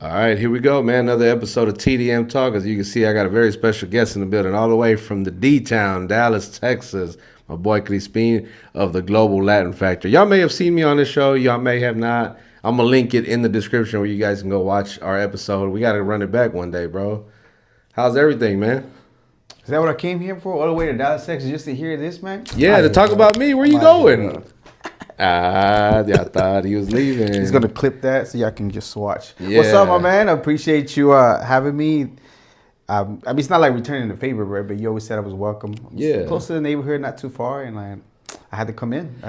All right, here we go, man. Another episode of TDM Talk. As you can see, I got a very special guest in the building, all the way from the D-Town, Dallas, Texas. My boy Crispin of the Global Latin Factor. Y'all may have seen me on this show. Y'all may have not. I'm going to link it in the description where you guys can go watch our episode. We got to run it back one day, bro. How's everything, man? Is that what I came here for? All the way to Dallas, Texas, just to hear this, man? Yeah, to talk about me. Where you going? I thought he was leaving. He's going to clip that so y'all can just watch. Yeah. What's up, my man? I appreciate you having me. I mean, it's not like returning the favor, right? But you always said I was welcome. Yeah. Close to the neighborhood, not too far. And I had to come in.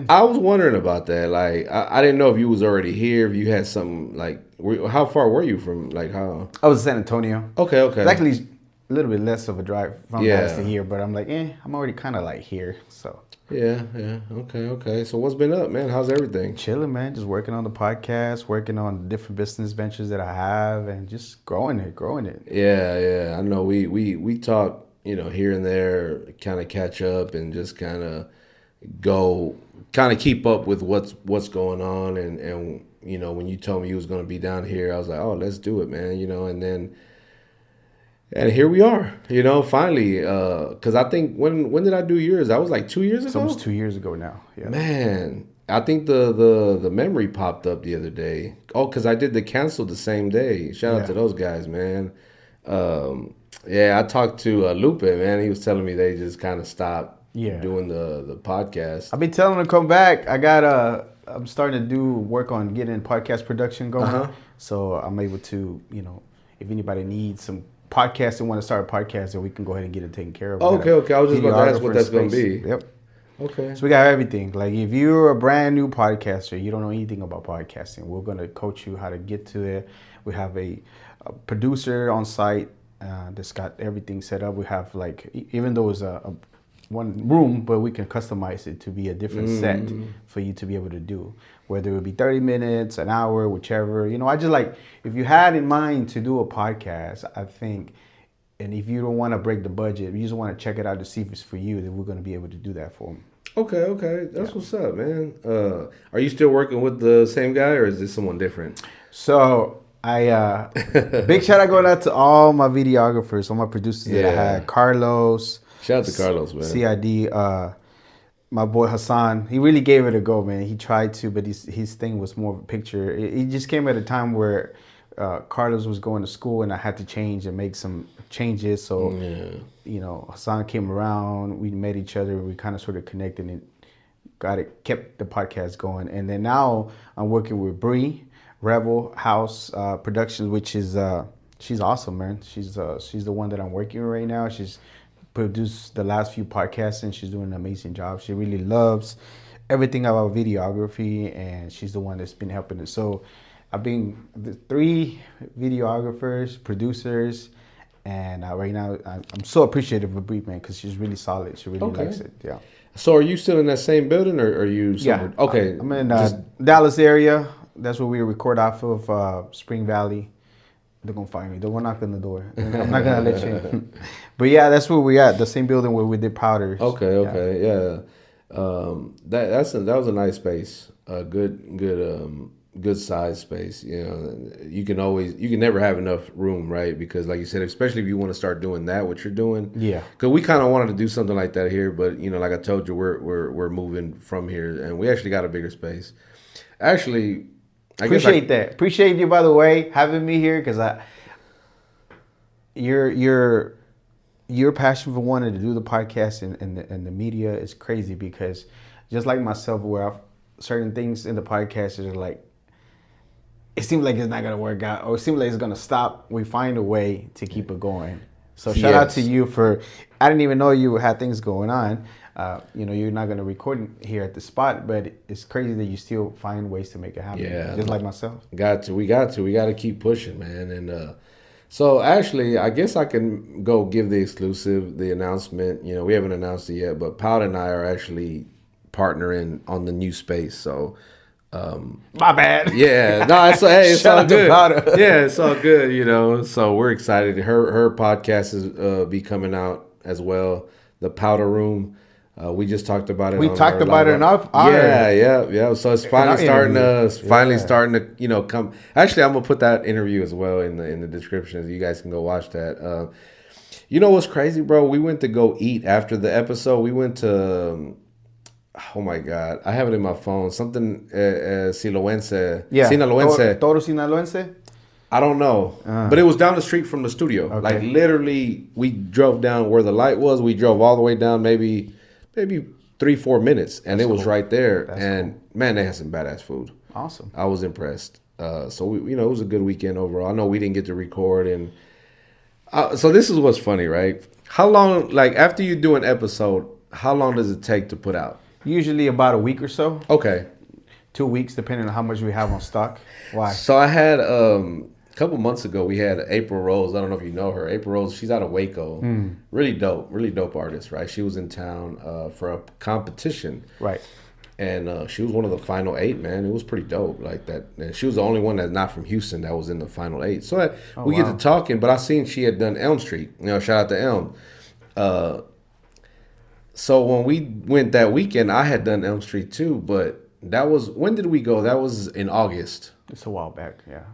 I was wondering about that. Like, I didn't know if you was already here, if you had something, like, how far were you from, like, how? I was in San Antonio. Okay. It's actually a little bit less of a drive from Dallas to here, but I'm like, I'm already kind of like here, so. Yeah. Okay. So what's been up, man? How's everything? Chilling, man. Just working on the podcast, working on different business ventures that I have, and just growing it. Yeah. I know we talk, here and there, kind of catch up and just kind of keep up with what's going on. And when you told me you was going to be down here, I was like, oh, let's do it, man. And here we are, finally. Because I think when did I do yours? That was like 2 years ago. It's almost 2 years ago now. Yeah. Man, I think the memory popped up the other day. Oh, because I did the cancel the same day. Shout out to those guys, man. I talked to Lupe, man. He was telling me they just kind of stopped doing the podcast. I've been telling them to come back. I'm starting to do work on getting podcast production going. So I'm able to, if anybody needs some podcast and want to start a podcast, then we can go ahead and get it taken care of. Okay. I was just about to ask what that's going to be. Yep. Okay. So we got everything. Like if you're a brand new podcaster, you don't know anything about podcasting, we're going to coach you how to get to it. We have a producer on site that's got everything set up. We have even though it's a one room, but we can customize it to be a different set for you to be able to do, whether it be 30 minutes, an hour, whichever. I just if you had in mind to do a podcast, I think, and if you don't want to break the budget, you just want to check it out to see if it's for you, then we're going to be able to do that for them. Okay. That's what's up, man. Are you still working with the same guy, or is this someone different? So I big shout out going out to all my videographers, all my producers that I had. Carlos. Shout out to Carlos, man. CID, my boy Hassan, he really gave it a go, man. He tried to, but his thing was more of a picture. It just came at a time where Carlos was going to school and I had to change and make some changes. So, Hassan came around, we met each other, we kind of sort of connected and kept the podcast going. And then now I'm working with Bree, Rebel House Productions, which is, she's awesome, man. She's the one that I'm working with right now. She's produced the last few podcasts and she's doing an amazing job. She really loves everything about videography and she's the one that's been helping us. So I've been the 3 videographers, producers, and right now I'm so appreciative of Bree, man, because she's really solid. She really likes it. Yeah. So are you still in that same building, or are you somewhere? Yeah. Okay. I'm in Dallas area. That's where we record off of Spring Valley. They're going to find me. They're going to knock on the door. I'm not going to let you in. But yeah, that's where we at. The same building where we did powders. Okay. Yeah. That was a nice space. Good size space. You can never have enough room, right? Because like you said, especially if you want to start doing what you're doing. Yeah. Because we kind of wanted to do something like that here, but like I told you, we're moving from here, and we actually got a bigger space. Actually, Appreciate that. Appreciate you, by the way, having me here, because your passion for wanting to do the podcast and the media is crazy, because just like myself, where certain things in the podcast are like, it seems like it's not going to work out, or it seems like it's going to stop. We find a way to keep it going. So shout out to you I didn't even know you had things going on. You're not going to record here at the spot, but it's crazy that you still find ways to make it happen. Yeah, just like myself. We got to keep pushing, man. And so actually, I guess I can go give the announcement. We haven't announced it yet, but Powder and I are actually partnering on the new space. So my bad. Yeah, no, it's all good. Yeah, it's all good. So we're excited. Her podcast is be coming out as well. The Powder Room. We just talked about it. We on talked about it enough. Yeah. So it's finally starting interview. starting to come. Actually, I'm gonna put that interview as well in the description. So you guys can go watch that. You know what's crazy, bro? We went to go eat after the episode. We went to. Oh my God, I have it in my phone. Something Siloense. Yeah. Sinaloense. Toro Sinaloense. I don't know, but it was down the street from the studio. Okay. Like literally, we drove down where the light was. We drove all the way down, maybe 3-4 minutes, and it was right there. And man, they had some badass food. Awesome. I was impressed. So we, it was a good weekend overall. I know we didn't get to record, and so this is what's funny, right? How long, like after you do an episode, how long does it take to put out? Usually about a week or so. Okay. 2 weeks, depending on how much we have on stock. Why? So I had a couple months ago, we had April Rose. I don't know if you know her. April Rose, she's out of Waco. Really dope artist, right? She was in town for a competition. Right. And she was one of the final 8, man. It was pretty dope like that. And she was the only one that's not from Houston that was in the final 8. So we get to talking, but I seen she had done Elm Street. Shout out to Elm. So when we went that weekend, I had done Elm Street too, but that was, when did we go? That was in August. It's a while back, yeah.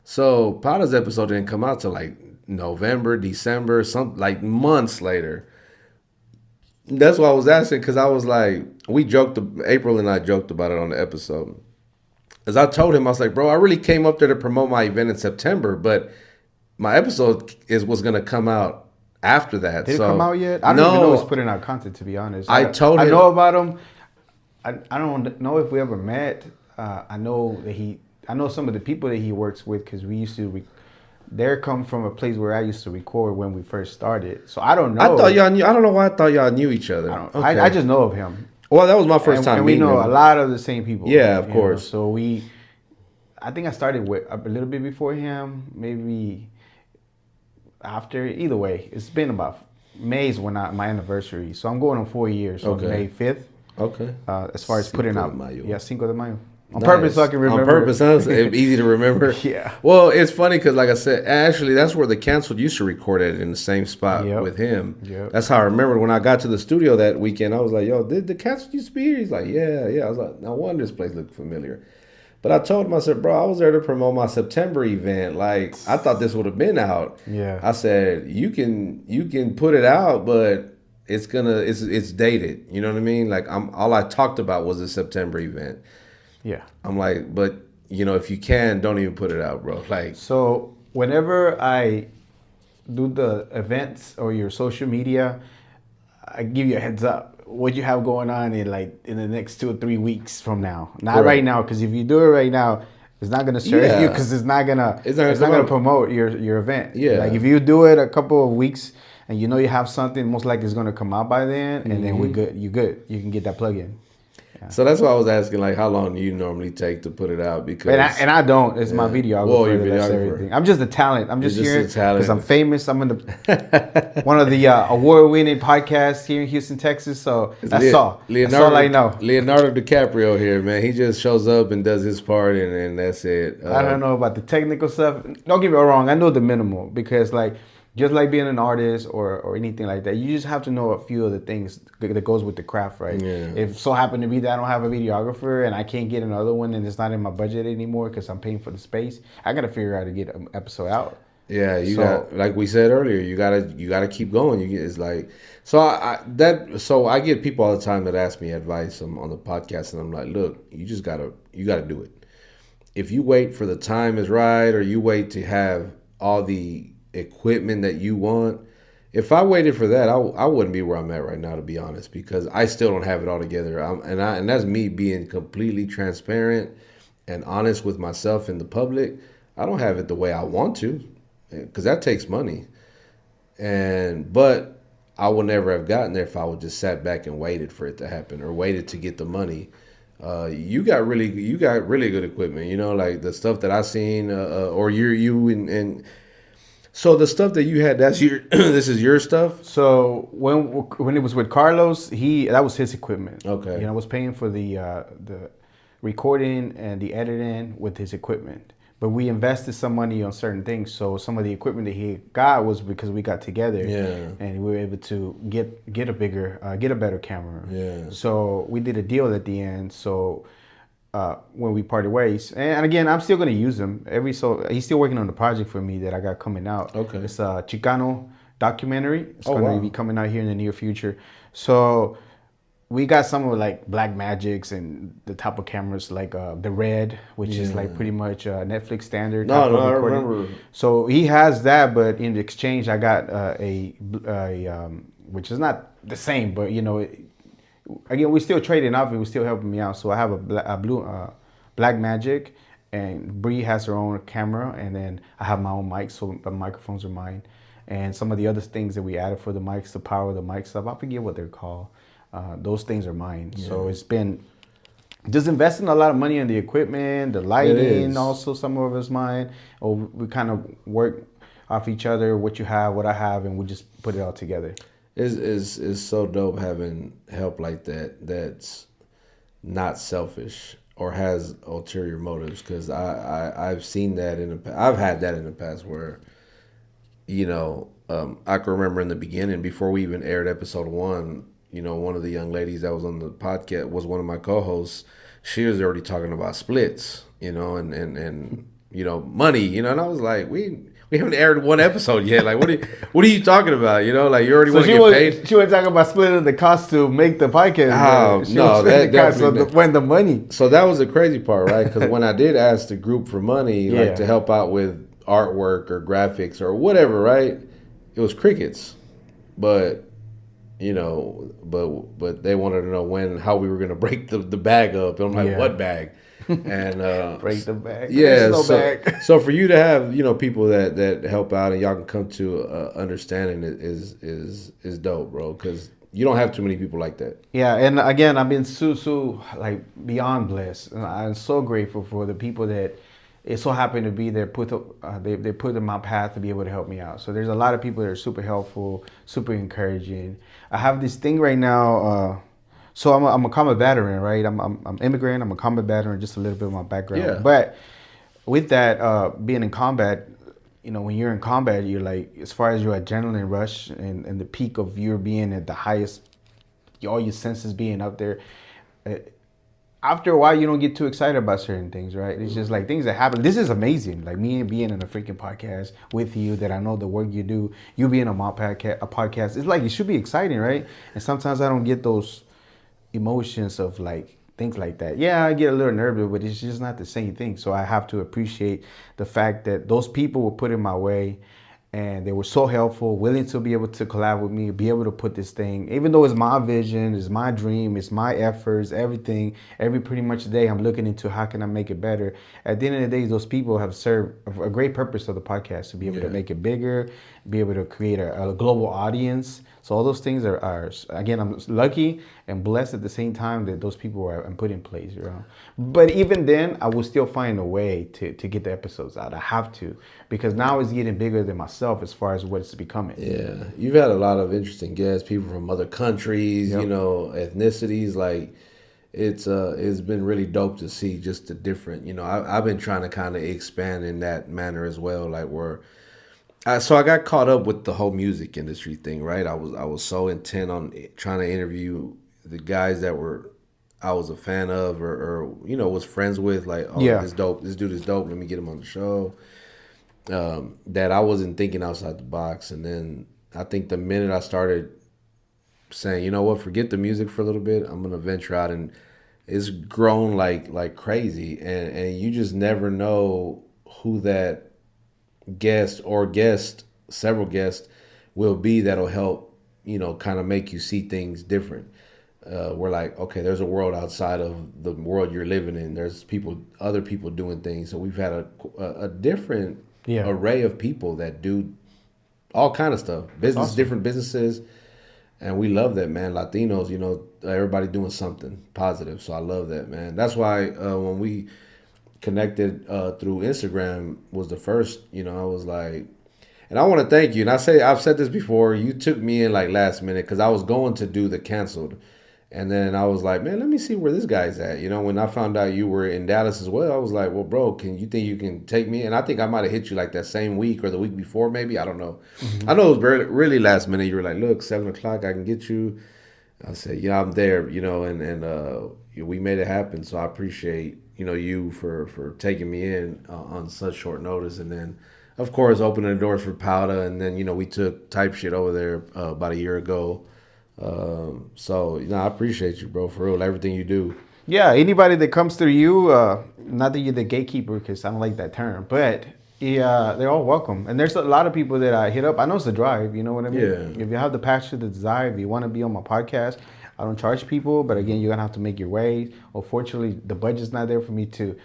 So Pata's episode didn't come out till like November, December, some like months later. That's why I was asking, because I was like, April and I joked about it on the episode. As I told him, I was like, bro, I really came up there to promote my event in September, but my episode was going to come out after that. Did it come out yet? I don't even know he's putting out content, to be honest. I told him. I know about him. I don't know if we ever met. I know that I know some of the people that he works with, because we used to. They're come from a place where I used to record when we first started. So I don't know. I thought y'all knew. I don't know why I thought y'all knew each other. I just know of him. Well, that was my first time. And we know a lot of the same people. Yeah, of course. So I think I started with a little bit before him, maybe after. Either way, it's been about May's my anniversary. So I'm going on 4 years. So May 5th. Okay. As far as putting out. Yeah, Cinco de Mayo. On purpose, so I can remember. On purpose, huh? It's easy to remember. Yeah. Well, it's funny because, like I said, actually, that's where the Canceled used to record it, in the same spot with him. Yep. That's how I remembered when I got to the studio that weekend. I was like, yo, did the Canceled used to be here? He's like, yeah. I was like, no wonder this place looked familiar. But I told him, I said, bro, I was there to promote my September event. Like, I thought this would have been out. Yeah. I said, you can put it out, but it's dated. You know what I mean? Like, all I talked about was the September event. Yeah. I'm like, but if you can, don't even put it out, bro. Like, so whenever I do the events or your social media, I give you a heads up what you have going on in the next 2 or 3 weeks from now. Not right now, because if you do it right now, it's not gonna serve you, because it's not gonna promote your event. Yeah. Like if you do it a couple of weeks and you have something, most likely it's gonna come out by then, and then we're good. You good. You can get that plug in. Yeah. So that's why I was asking, like, how long do you normally take to put it out? Because I don't. It's my videographer. Whoa, your that's videographer. everything. I'm just a talent. I'm just here talent because I'm famous. I'm in the one of the award-winning podcasts here in Houston, Texas. So that's all. That's all I know. Leonardo DiCaprio here, man. He just shows up and does his part, and that's it. I don't know about the technical stuff. Don't get me wrong. I know the minimal, because just like being an artist or anything like that, you just have to know a few of the things that goes with the craft, right? Yeah. If so happen to be that I don't have a videographer and I can't get another one, and it's not in my budget anymore because I'm paying for the space, I gotta figure out how to get an episode out. Yeah, got, like we said earlier, you gotta keep going. It's like, so I get people all the time that ask me advice on the podcast, and I'm like, look, you gotta do it. If you wait for the time is right, or you wait to have all the equipment that you want, if I waited for that, I wouldn't be where I'm at right now, to be honest, because I still don't have it all together. And that's me being completely transparent and honest with myself and the public. I don't have it the way I want to, because that takes money. But I would never have gotten there if I would just sat back and waited for it to happen, or waited to get the money. You got really good equipment, like the stuff that I seen, or you. So the stuff that you had, that's this is your stuff? So when it was with Carlos, that was his equipment. Okay. I was paying for the recording and the editing with his equipment. but we invested some money on certain things. So some of the equipment that he got was because we got together, Yeah. and we were able to get a bigger, get a better camera. Yeah. So we did a deal at the end. So when we parted ways, and again, I'm still gonna use him so he's still working on the project for me that I got coming out. Okay. It's a Chicano documentary. It's gonna wow. be coming out here in the near future. So we got some of like Black Magics and the type of cameras like the Red, which is like pretty much Netflix standard. No, no, I remember. So he has that, but in exchange, I got which is not the same, but you know, again, we're still trading off and we're still helping me out. So I have a blue Black Magic, and Bree has her own camera, and then I have my own mic, so the microphones are mine, and some of the other things that we added for the mics, the power of the mic stuff, I forget what they're called. Those things are mine. Yeah. So it's been just investing a lot of money in the equipment, the lighting, also some of it's mine. Or we kind of work off each other, what you have, what I have, and we just put it all together. It's so dope having help like that that's not selfish or has ulterior motives, because I've seen that I've had that in the past where, you know, I can remember in the beginning before we even aired episode 1. You know, one of the young ladies that was on the podcast was one of my co-hosts. She was already talking about splits, you know, and you know, money, you know, and I was like, we haven't aired one episode yet. Like, what are you talking about? You know, like, you already want to get paid. She was talking about splitting the cost to make the podcast. No, that definitely when the money. So that was the crazy part, right? Because when I did ask the group for money, like to help out with artwork or graphics or whatever, right? It was crickets, but. You know, but they wanted to know how we were gonna break the bag up. And I'm like, what bag? And break the bag. Yeah, bag. So for you to have, you know, people that help out and y'all can come to understanding it is dope, bro. Because you don't have too many people like that. Yeah, and again, I've been so like beyond blessed. I'm so grateful for the people that it so happened to be there. They put in my path to be able to help me out. So there's a lot of people that are super helpful, super encouraging. I have this thing right now. So I'm a combat veteran, right? I'm immigrant. I'm a combat veteran. Just a little bit of my background. Yeah. But with that, being in combat, you know, when you're in combat, you're like, as far as your adrenaline rush and the peak of your being at the highest, all your senses being up there. After a while, you don't get too excited about certain things, right? It's just like things that happen. This is amazing. Like me being in a freaking podcast with you, that I know the work you do, you being on my podcast. It's like, it should be exciting, right? And sometimes I don't get those emotions of like things like that. Yeah, I get a little nervous, but it's just not the same thing. So I have to appreciate the fact that those people were put in my way, and they were so helpful, willing to be able to collab with me, be able to put this thing, even though it's my vision, it's my dream, it's my efforts, everything, every pretty much day I'm looking into how can I make it better. At the end of the day, those people have served a great purpose of the podcast, to be able to make it bigger, be able to create a global audience. So all those things are, again, I'm lucky and blessed at the same time that those people are put in place, you know. But even then, I will still find a way to get the episodes out. I have to, because now it's getting bigger than myself as far as what it's becoming. Yeah, you've had a lot of interesting guests, people from other countries, you know, ethnicities. Like, it's been really dope to see just the different, you know, I've been trying to kind of expand in that manner as well, like where. So I got caught up with the whole music industry thing, right? I was so intent on trying to interview the guys that I was a fan of or you know, was friends with, like, this dude is dope, let me get him on the show. That I wasn't thinking outside the box. And then I think the minute I started saying, you know what, forget the music for a little bit, I'm gonna venture out, and it's grown like crazy. And you just never know who that several guests will be that'll help, you know, kind of make you see things different. We're like, okay, there's a world outside of the world you're living in. There's other people doing things. So we've had a different array of people that do all kind of stuff, different businesses. And we love that, man. Latinos, you know, everybody doing something positive. So I love that, man. That's why when we connected through Instagram was the first, you know, I was like, and I want to thank you. And I've said this before, you took me in like last minute because I was going to do the canceled. And then I was like, man, let me see where this guy's at. You know, when I found out you were in Dallas as well, I was like, well, bro, can you think you can take me? And I think I might have hit you like that same week or the week before, maybe. I don't know. Mm-hmm. I know it was very, really last minute. You were like, look, 7 o'clock, I can get you. I said, yeah, I'm there, you know, and we made it happen. So I appreciate, you know, you for taking me in on such short notice. And then, of course, opening the doors for Powder. And then, you know, we took type shit over there about a year ago. So, you know, I appreciate you, bro, for real, everything you do. Yeah, anybody that comes through you, not that you're the gatekeeper, because I don't like that term, but yeah, they're all welcome. And there's a lot of people that I hit up. I know it's the drive, you know what I mean? Yeah. If you have the passion, the desire, if you want to be on my podcast, I don't charge people, but again, you're gonna have to make your way. Unfortunately, the budget's not there for me to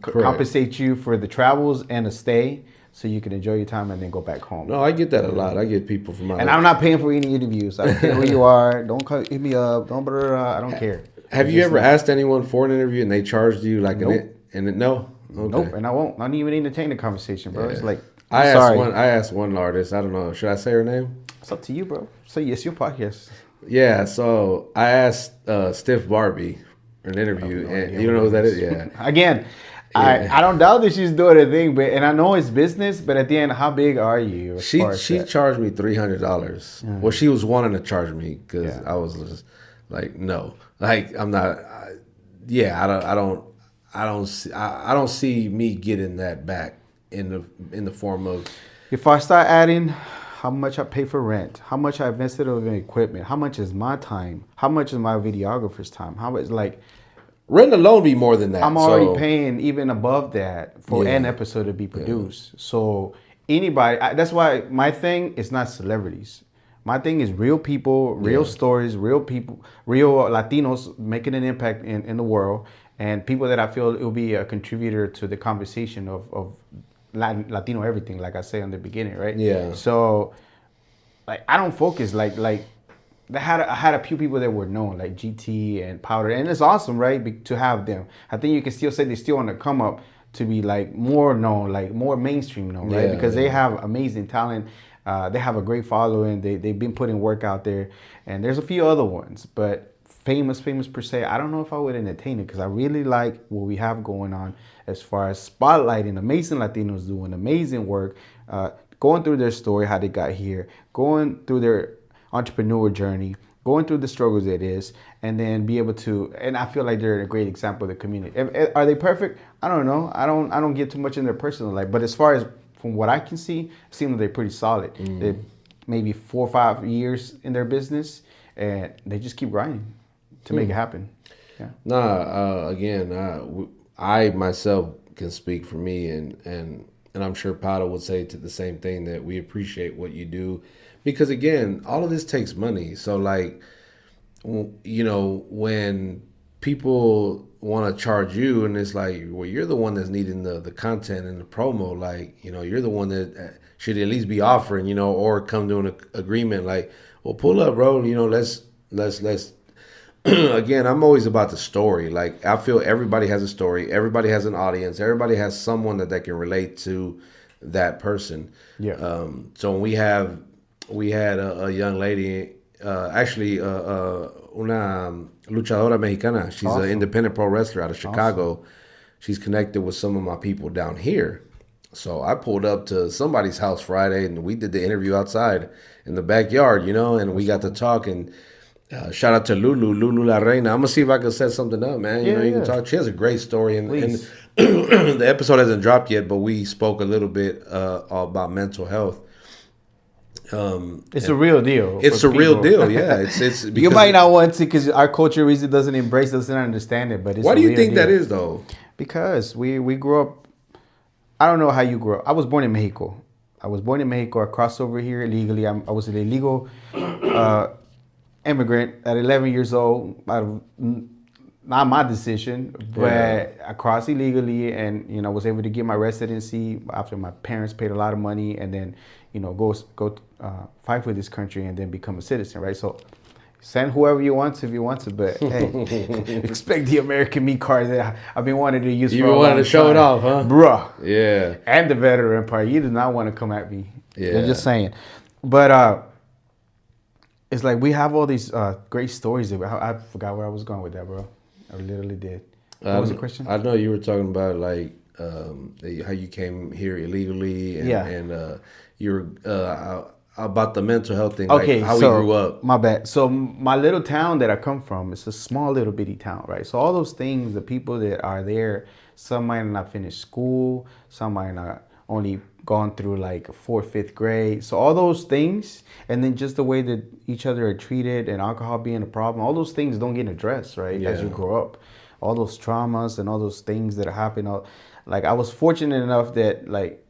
compensate you for the travels and the stay, so you can enjoy your time and then go back home. No, I get that a lot. I get people from And I'm not paying for any interviews. I don't care who you are. Don't hit me up. Don't blah, blah, blah. I don't care. Have you ever asked anyone for an interview and they charged you like Nope. no? Okay. Nope, and I won't. I don't even entertain the conversation, bro. Yeah. It's like I sorry. asked one artist. I don't know. Should I say her name? It's up to you, bro. Say yes, your podcast. Yeah. So I asked Stiff Barbie for an interview, and you don't know who that is? Yeah. Again, Yeah. I don't doubt that she's doing a thing, but and I know it's business, but at the end, how big are you? As far as She that? charged me $300. Well, she was wanting to charge me because Yeah. I was just like, no, like I'm not. I don't see me getting that back in the form of. If I start adding how much I pay for rent, how much I invested in equipment, how much is my time, how much is my videographer's time, how much like. Rent alone be more than that. I'm already paying even above that for Yeah. an episode to be produced. So anybody, that's why my thing is not celebrities. My thing is real people, real stories, real people, real Latinos making an impact in the world, and people that I feel it will be a contributor to the conversation of Latino everything, like I say in the beginning, right? Yeah. So, like, I don't focus I had a few people that were known, like GT and Powder, and it's awesome, right, to have them. I think you can still say they're still on the come up to be like more known, like more mainstream known, right? Yeah, Because yeah. they have amazing talent. They have a great following. They've been putting work out there, and there's a few other ones, but famous per se, I don't know if I would entertain it because I really like what we have going on as far as spotlighting amazing Latinos doing amazing work, going through their story, how they got here, going through their entrepreneur journey, going through the struggles it is, and then be able to. And I feel like they're a great example of the community. Are they perfect? I don't know. I don't get too much in their personal life, but as far as from what I can see, it seems like they're pretty solid. They're maybe 4 or 5 years in their business, and they just keep grinding to make it happen. Yeah. Again, I myself can speak for me, and I'm sure Pato would say to the same thing, that we appreciate what you do, because again, all of this takes money. So like, you know, when people want to charge you, and it's like, well, you're the one that's needing the content and the promo, like, you know, you're the one that should at least be offering, you know, or come to an agreement, like, well, pull up, bro, you know, let's again, I'm always about the story. Like, I feel everybody has a story, everybody has an audience, everybody has someone that they can relate to that person. Yeah. So we had a young lady, actually, una luchadora mexicana. She's an independent pro wrestler out of Chicago. Awesome. She's connected with some of my people down here. So I pulled up to somebody's house Friday, and we did the interview outside in the backyard, you know, and we got to talk. And shout out to Lulu La Reina. I'm going to see if I can set something up, man. You know, you can talk. She has a great story. And the episode hasn't dropped yet, but we spoke a little bit about mental health. It's a real deal. It's a real deal, yeah. It's you might not want to because our culture really doesn't understand it. But it's why do you think that is, though? Because we grew up. I don't know how you grew up. I was born in Mexico. I crossed over here illegally. I was an illegal immigrant at 11 years old. Not my decision, but I crossed illegally, and you know was able to get my residency after my parents paid a lot of money, and then you know go fight for this country and then become a citizen, right? So send whoever you want to if you want to, but hey, expect the American Me card that I've been wanting to use. You wanted to show it off, huh? Bruh. Yeah. And the veteran part. You do not want to come at me. Yeah. I'm just saying. But it's like we have all these great stories. I forgot where I was going with that, bro. I literally did. What was the question? I know you were talking about like how you came here illegally Yeah. and you were about the mental health thing, like Okay, how we so grew up. my bad. So my little town that I come from, it's a small little bitty town, right? So all those things, the people that are there, some might not finish school, some might not only gone through like fourth, fifth grade. So all those things, and then just the way that each other are treated, and alcohol being a problem, all those things don't get addressed, right? As you Yeah. grow up, all those traumas and all those things that happen. Like I was fortunate enough that like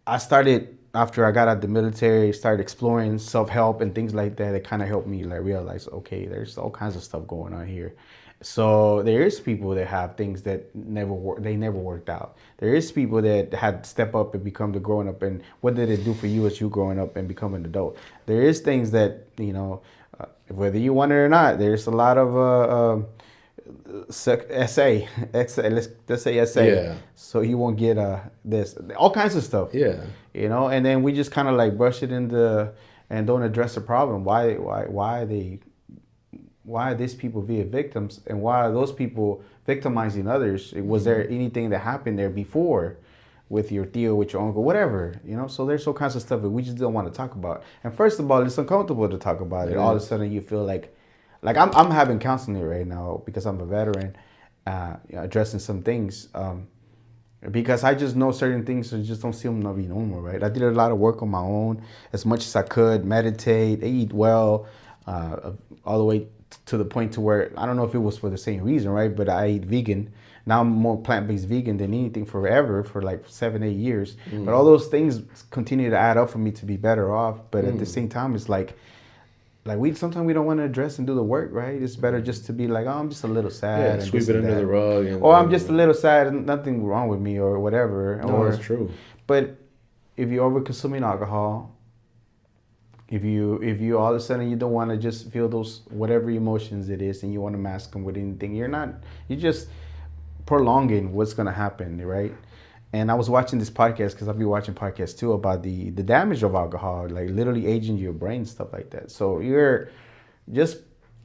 I started after I got out of the military, started exploring self-help and things like that. It kind of helped me like realize, okay, there's all kinds of stuff going on here. So there is people that have things that never work. They never worked out. There is people that had to step up and become the growing up. And what did it do for you as you growing up and become an adult? There is things that whether you want it or not. There's a lot of essay, let's say essay. Yeah. So you won't get this all kinds of stuff. Yeah. And then we just kind of like brush it into and don't address the problem. Why are these people being victims, and why are those people victimizing others? Was there anything that happened there before with your tío, with your uncle, whatever, So there's all kinds of stuff that we just don't want to talk about. And first of all, it's uncomfortable to talk about it. All of a sudden you feel like I'm having counseling right now because I'm a veteran, addressing some things. Because I just know certain things that just don't seem to be normal, right? I did a lot of work on my own as much as I could, meditate, eat well, all the way to the point to where, I don't know if it was for the same reason, right? But I eat vegan. Now I'm more plant-based vegan than anything forever for like 7-8 years. But all those things continue to add up for me to be better off. But at the same time, it's like we sometimes we don't want to address and do the work, right? It's better just to be like, oh, I'm just a little sad. Yeah, and sweep this it and under that. the rug. Or I'm just a little sad and nothing wrong with me or whatever. No, that's true. But if you're over consuming alcohol, if you all of a sudden you don't want to just feel those whatever emotions it is and you want to mask them with anything, you're just prolonging what's going to happen, right? And I was watching this podcast because I've been watching podcasts too about the damage of alcohol, like literally aging your brain, stuff like that. So you're just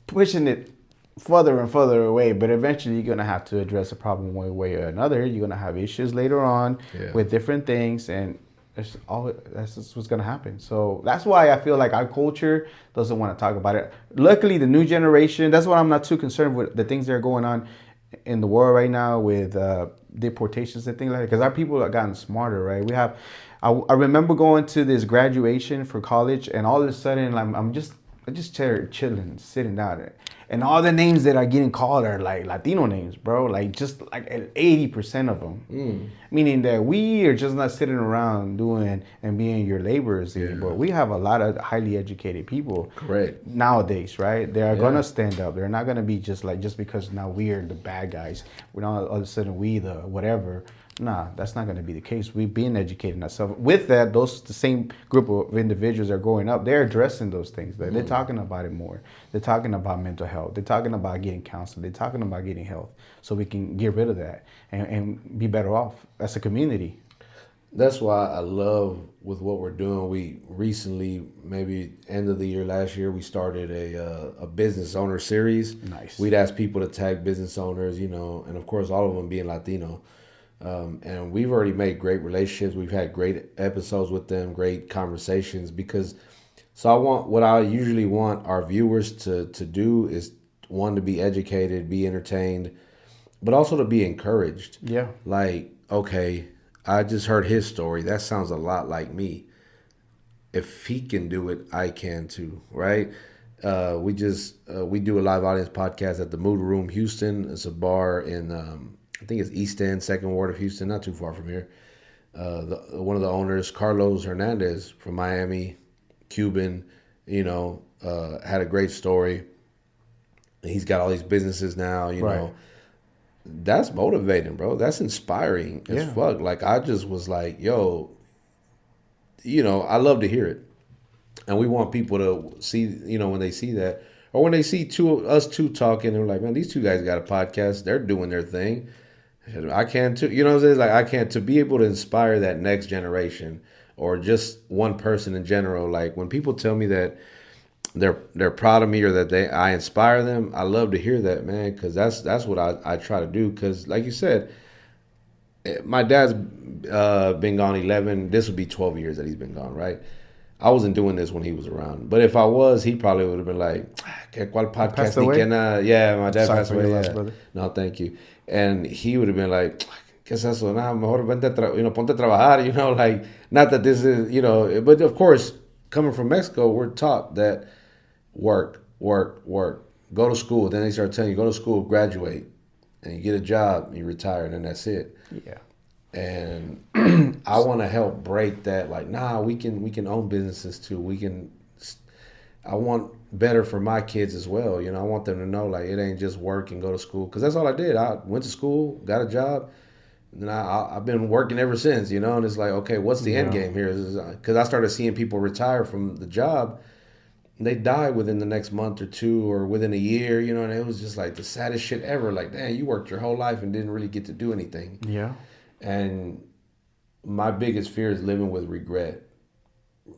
pushing it further and further away, but eventually you're going to have to address a problem one way or another. You're going to have issues later on with different things, and that's just what's going to happen. So that's why I feel like our culture doesn't want to talk about it. Luckily, the new generation, that's why I'm not too concerned with the things that are going on in the world right now with deportations and things like that, because our people have gotten smarter, right? I remember going to this graduation for college, and all of a sudden I'm just chilling, sitting down, and all the names that are getting called are like Latino names, bro. Like just like 80% of them, meaning that we are just not sitting around doing and being your laborers anymore. We have a lot of highly educated people, correct, nowadays, right? They are gonna stand up. They're not gonna be just because now we're the bad guys. We're not all of a sudden we the whatever. Nah, that's not going to be the case. We've been educating ourselves. With that, the same group of individuals are growing up. They're addressing those things. They're talking about it more. They're talking about mental health. They're talking about getting counseling. They're talking about getting health, so we can get rid of that and be better off as a community. That's why I love with what we're doing. We recently, maybe end of the year last year, we started a business owner series. Nice. We'd ask people to tag business owners, and of course all of them being Latino. And we've already made great relationships. We've had great episodes with them, great conversations. What I usually want our viewers to do is, one, to be educated, be entertained, but also to be encouraged. Yeah. Like, okay, I just heard his story. That sounds a lot like me. If he can do it, I can too, right? We do a live audience podcast at the Mood Room Houston. It's a bar in I think it's East End, Second Ward of Houston, not too far from here. One of the owners, Carlos Hernandez from Miami, Cuban, had a great story. He's got all these businesses now, know. That's motivating, bro. That's inspiring as fuck. Like, I just was like, yo, I love to hear it. And we want people to see, when they see that, or when they see us two talking, they're like, man, these two guys got a podcast. They're doing their thing. I can too. You know what I'm saying? Like, I can, to be able to inspire that next generation or just one person in general. Like, when people tell me that, they're proud of me or that I inspire them. I love to hear that, man, because that's what I try to do. Because like you said, my dad's been gone 11. This would be 12 years that he's been gone, right? I wasn't doing this when he was around, but if I was, he probably would have been like, "¿Qué cuál Passed podcast ni away? que nada?" Yeah, my dad Sorry passed for your away. loss, Yeah, brother. no, thank you. And he would have been like, "¿Qué es eso? Nah, mejor vente, ponte a trabajar." Like not that this is, but of course, coming from Mexico, we're taught that work, work, work. Go to school. Then they start telling you, go to school, graduate, and you get a job, you retire, and then that's it. Yeah. And I want to help break that. Like, nah, we can own businesses too. I want better for my kids as well. I want them to know like it ain't just work and go to school, because that's all I did. I went to school, got a job, and I've been working ever since. And it's like, okay, what's the end game here? Because I started seeing people retire from the job. And they die within the next month or two or within a year, and it was just like the saddest shit ever. Like, damn, you worked your whole life and didn't really get to do anything. Yeah. And my biggest fear is living with regret.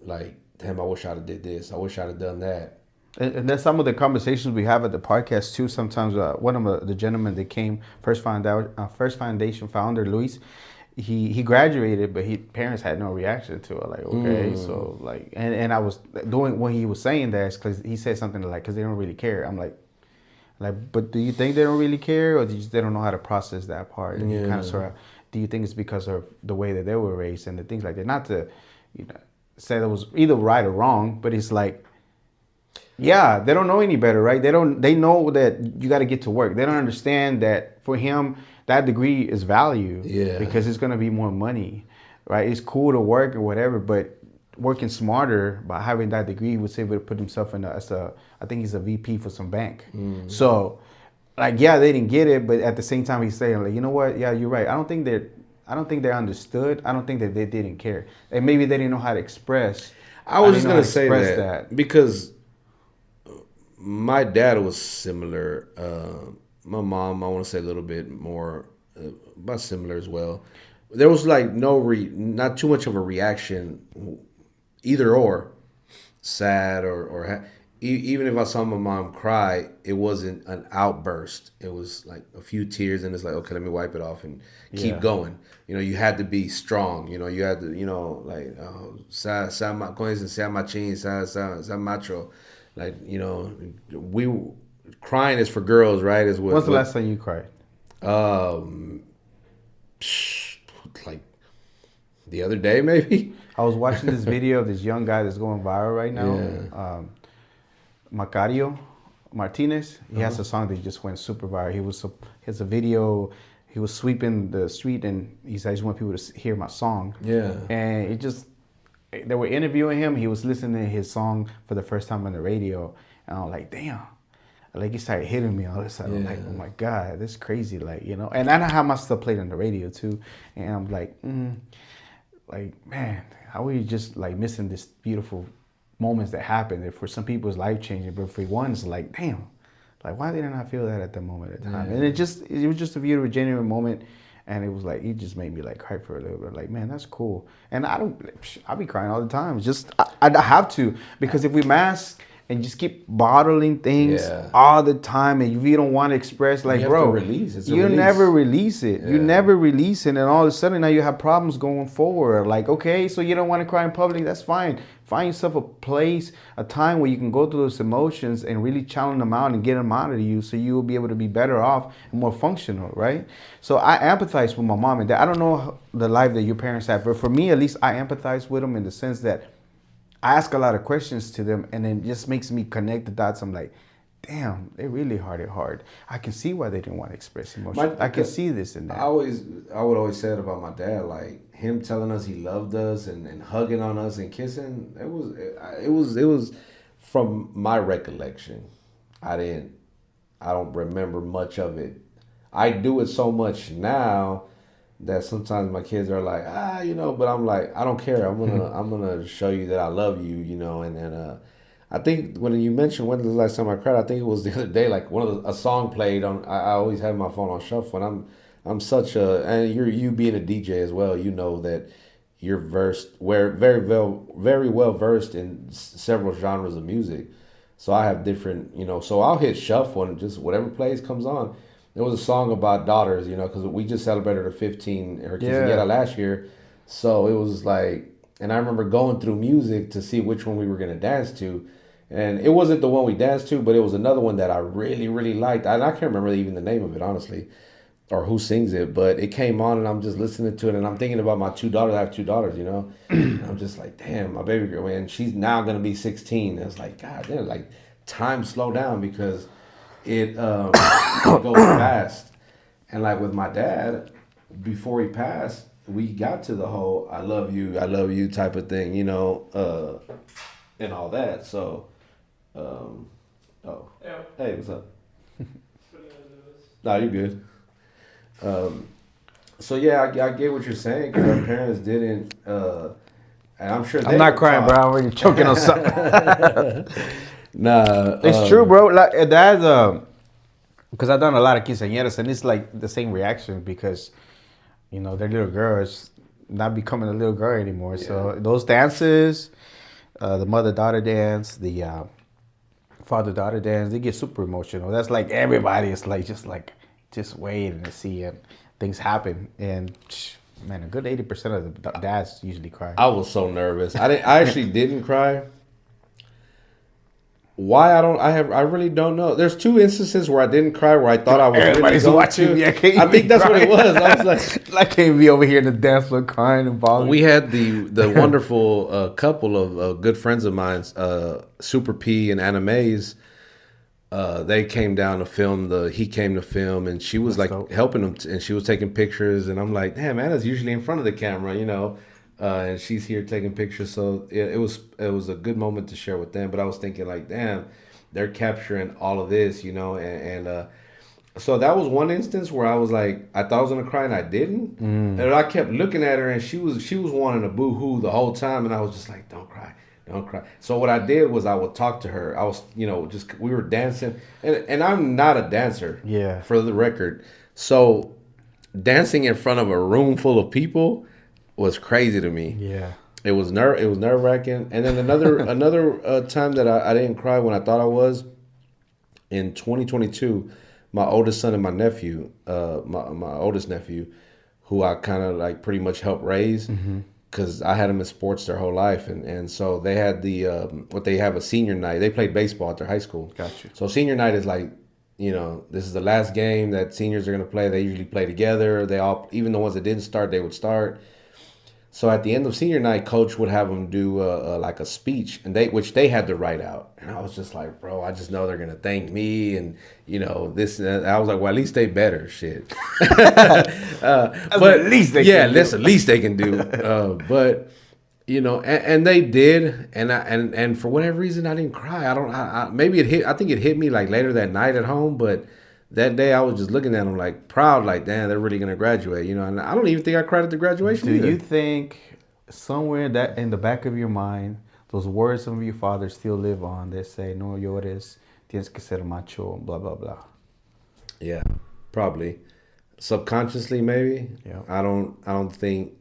Like, damn, I wish I'd have did this. I wish I'd have done that. And that's some of the conversations we have at the podcast too. Sometimes one of the gentlemen that came, First Foundation founder, Luis, he graduated, but his parents had no reaction to it. Like, okay, so like, and I was doing when he was saying that because he said something like, because they don't really care. I'm like, but do you think they don't really care, or they don't know how to process that part? And you kind of sort of, do you think it's because of the way that they were raised and the things like that? Not to, say that was either right or wrong, but it's like, yeah, they don't know any better, right? They know that you got to get to work. They don't understand that for him, that degree is value. Yeah. Because it's going to be more money, right? It's cool to work or whatever, but working smarter by having that degree, he was able to put himself I think he's a VP for some bank. Mm-hmm. So, like, yeah, they didn't get it, but at the same time, he's saying, like, you know what? Yeah, you're right. I don't think they understood. I don't think that they didn't care. And maybe they didn't know how to express. I was just going to say that because my dad was similar. My mom, I want to say a little bit more, but similar as well. There was like not too much of a reaction, either or, sad or even if I saw my mom cry, it wasn't an outburst. It was like a few tears, and it's like, okay, let me wipe it off and keep going. You had to be strong. You had to, like, sea machín, sea macho. Like, crying is for girls, right? When's the last time you cried? Like the other day, maybe. I was watching this video of this young guy that's going viral right now. Yeah. Macario Martinez. He has a song that just went super viral. He has a video. He was sweeping the street, and he said, "I just want people to hear my song." Yeah. And they were interviewing him. He was listening to his song for the first time on the radio, and I was like, "Damn!" Like, it started hitting me all of a sudden. I'm like, "Oh my God, this is crazy!" Like, And I know how much stuff played on the radio too, and I'm like, like, man, how are you just like missing this beautiful moments that happen that for some people is life changing, but for one it's like, damn, like, why didn't I feel that at the moment of time? And it was just a beautiful, genuine moment, and it was like, it just made me like cry for a little bit. Like, man, that's cool. And I'll be crying all the time. It's just I have to, because if we mask and just keep bottling things all the time, and if you don't want to express, like, you bro, you never release it. You never release it, and all of a sudden now you have problems going forward. Like, okay, so you don't want to cry in public, that's fine. Find yourself a place, a time where you can go through those emotions and really challenge them out and get them out of you, so you will be able to be better off and more functional, right? So I empathize with my mom and dad. I don't know the life that your parents have, but for me, at least, I empathize with them in the sense that I ask a lot of questions to them, and it just makes me connect the dots. I'm like, damn, they really hard. I can see why they didn't want to express emotion. I can see this in that. I would always say it about my dad, like him telling us he loved us and hugging on us and kissing. It was from my recollection. I don't remember much of it. I do it so much now that sometimes my kids are like, but I'm like, I don't care. I'm gonna show you that I love you, and I think when you mentioned when was the last time I cried, I think it was the other day, like a song played on. I always have my phone on shuffle, and I'm such and you being a DJ as well, that you're very well versed in several genres of music. So I have different, so I'll hit shuffle and just whatever plays comes on. There was a song about daughters, because we just celebrated her quinceañera Yeah. last year. So it was like, and I remember going through music to see which one we were going to dance to. And it wasn't the one we danced to, but it was another one that I really, really liked. I can't remember even the name of it, honestly, or who sings it, but it came on and I'm just listening to it and I'm thinking about my two daughters. I have two daughters. And I'm just like, damn, my baby girl, man, she's now gonna be 16. And it's like, God damn, like time slow down because it goes fast. And like with my dad, before he passed, we got to the whole I love you type of thing, and all that. So, oh, Yeah. hey, what's up? No, you're good. So yeah, I get what you're saying because our parents didn't, and I'm sure I'm not crying, bro. I'm already choking on something. Nah, It's true, bro. Like that's because I've done a lot of quinceañeras, and it's like the same reaction because their little girls not becoming a little girl anymore. So those dances, the mother-daughter dance, the father-daughter dance, they get super emotional. That's like everybody is like just waiting to see things happen. And man, a good 80% of the dads usually cry. I was so nervous. I actually didn't cry. Why I really don't know. There's two instances where I didn't cry where I thought I was Everybody's really going watching to. me. I think that's what it was. I was like, I can't be over here in the dance floor crying and bawling. we had the wonderful couple of good friends of mine, Super P and Animes. They came down to film he came to film and she was That's like dope. helping him and she was taking pictures and I'm like, damn, Anna's usually in front of the camera, and she's here taking pictures. So it was a good moment to share with them. But I was thinking like, damn, they're capturing all of this, and so that was one instance where I was like, I thought I was gonna cry and I didn't, and I kept looking at her and she was wanting to boo hoo the whole time, and I was just like, don't cry. Don't cry. So what I did was I would talk to her. I was, just we were dancing, and I'm not a dancer. Yeah. For the record, so dancing in front of a room full of people was crazy to me. Yeah. It was nerve wracking. And then another time that I didn't cry when I thought I was in 2022. My oldest son and my nephew, my oldest nephew, who I kind of like pretty much helped raise. Because I had them in sports their whole life, and so they had what they have a senior night. They played baseball at their high school. Gotcha. So senior night is like, this is the last game that seniors are gonna play. They usually play together. They all, even the ones that didn't start, they would start. So at the end of senior night, coach would have them do like a speech, and which they had to write out. And I was just like, bro, I just know they're gonna thank me, and this. And that. I was like, well, at least they better shit. But at least they yeah, can that's do. the least they can do. But and they did, and for whatever reason, I didn't cry. Maybe it hit. I think it hit me like later that night at home, but. That day, I was just looking at them like proud, like, damn, they're really gonna graduate, And I don't even think I cried at the graduation. Do either. you think somewhere in the back of your mind, those words of your father still live on? They say, "No llores, tienes que ser macho," blah blah blah. Yeah, probably. Subconsciously, maybe. Yeah. I don't think